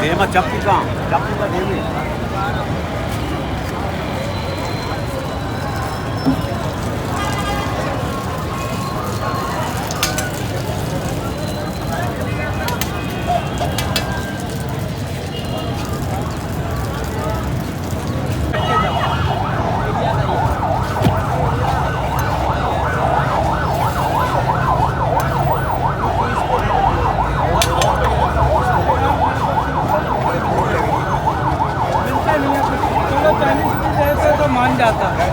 Tema Chapika, Chapika Devi. तो मान जाता है।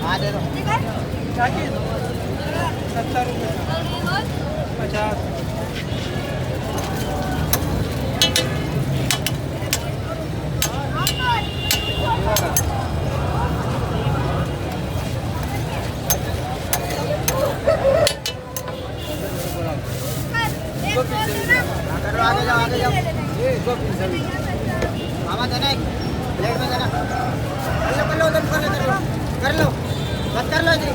हाँ दे दो 70 रुपये 50। आगे जाओ मामा देना एक प्लेट में देना कर लो उधर कर लो बस कर लो इधर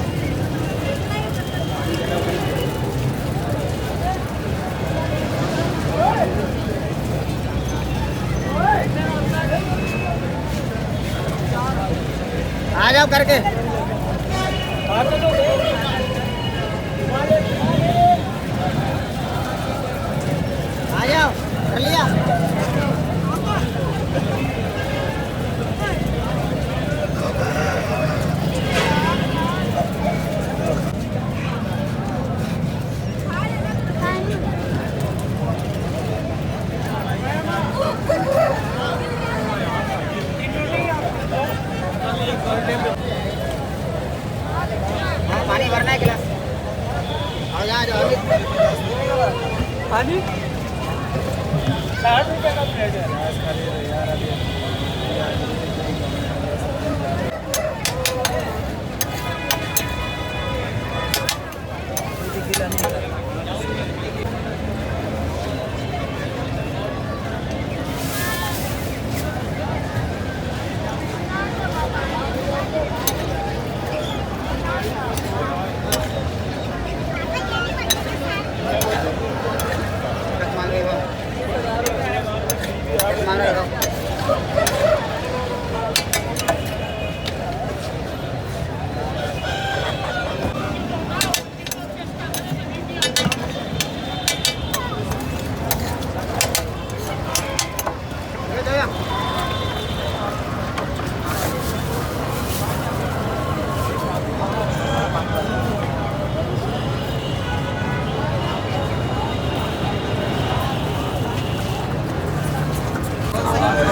आ जाओ करके आ जाओ कर लिया पानी भरना है गिलास और यहाँ जाओ पानी 60 रुपये का प्लेट है यार अभी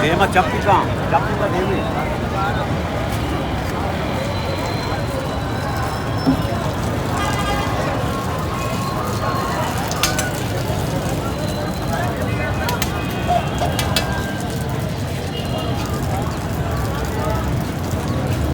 Tema Chapika, Chapika Devi.